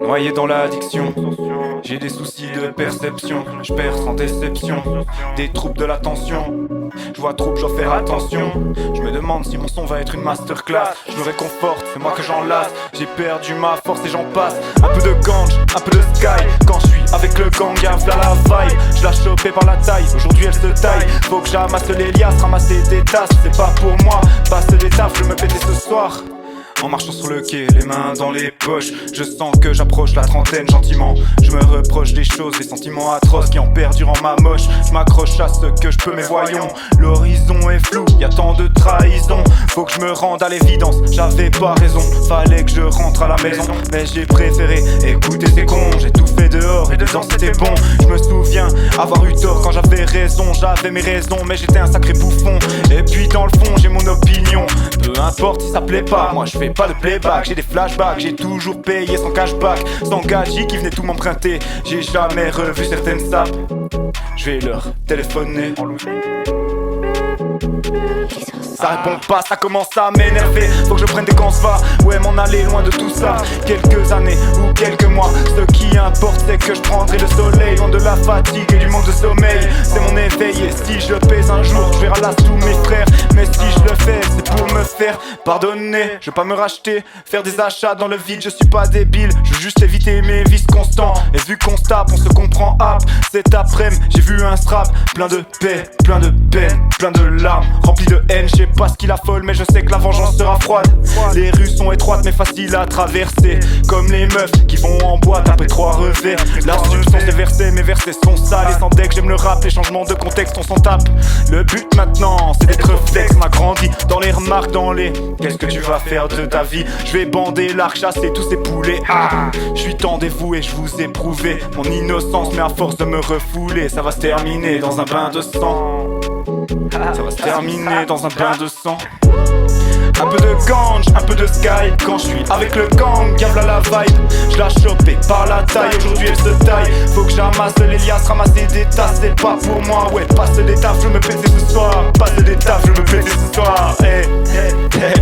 Noyé dans l'addiction, j'ai des soucis de perception. Je perds sans déception, des troubles de l'attention. Je vois trouble, je dois faire attention. Je me demande si mon son va être une masterclass. Je me réconforte, c'est moi que j'enlace. J'ai perdu ma force et j'en passe. Un peu de gange, un peu de sky. Quand je suis avec le gang, y'a la vibe. Je l'ai chopé par la taille, aujourd'hui elle se taille. Faut que j'amasse les liasses, ramasser des tasses. C'est pas pour moi, passe des tafs, je vais me péter ce soir. En marchant sur le quai, les mains dans les poches, je sens que j'approche la trentaine gentiment. Je me reproche des choses, des sentiments atroces qui en perdurent en ma moche. Je m'accroche à ce que je peux, mais voyons, l'horizon est flou, y a tant de trahison. Faut que je me rende à l'évidence, j'avais pas raison. Fallait que je rentre à la maison, mais j'ai préféré écouter ces cons. J'ai tout fait dehors et dedans c'était bon. Je me souviens avoir eu tort quand j'avais raison. J'avais mes raisons, mais j'étais un sacré bouffon. Et puis dans le fond j'ai mon opinion. Peu importe si ça plaît pas, moi je fais pas de playback, j'ai des flashbacks, j'ai toujours payé sans cashback, sans gadget qui venait tout m'emprunter. J'ai jamais revu certaines sapes. Je vais leur téléphoner. Ça répond pas, ça commence à m'énerver. Faut que je prenne des cons, va, ouais m'en aller loin de tout ça. Quelques années ou quelques mois, ce qui importe c'est que je prendrai le soleil. Loin de la fatigue et du manque de sommeil. C'est mon éveil et si je pèse un jour, je verrai là tous mes frères. Mais si je le fais, c'est pour me faire pardonner. Je veux pas me racheter, faire des achats dans le vide. Je suis pas débile, je veux juste éviter mes vices constants. Et vu qu'on se tape, on se comprend hop. Cet après-midi, j'ai vu un strap plein de paix, plein de peine, plein de larmes, rempli de haine. Je sais pas ce qui l'affole, mais je sais que la vengeance sera froide. Les rues sont étroites mais faciles à traverser, comme les meufs qui vont en boîte après 3 revers. La substance est versée, mes versets sont sales. Et sans deck, j'aime le rap, les changements de contexte, on s'en tape. Le but maintenant, c'est d'être flex. On a grandi dans les remarques, dans les qu'est-ce que tu vas faire de ta vie. Je vais bander l'arc, chasser tous ces poulets. Ah, je suis tant dévoué, je vous ai prouvé mon innocence, mais à force de me refouler, ça va se terminer dans un bain de sang. Ça va se terminer dans un bain de sang. Un peu de gange, un peu de sky. Quand je suis avec le gang, y'a la vibe. Je l'ai chopé par la taille, aujourd'hui elle se taille. Faut que j'amasse les liasses, ramasser des tasses. C'est pas pour moi, ouais, passe des tafs, je me péter ce soir. Passe des tafs, je me péter ce soir. Hey, hey, hey.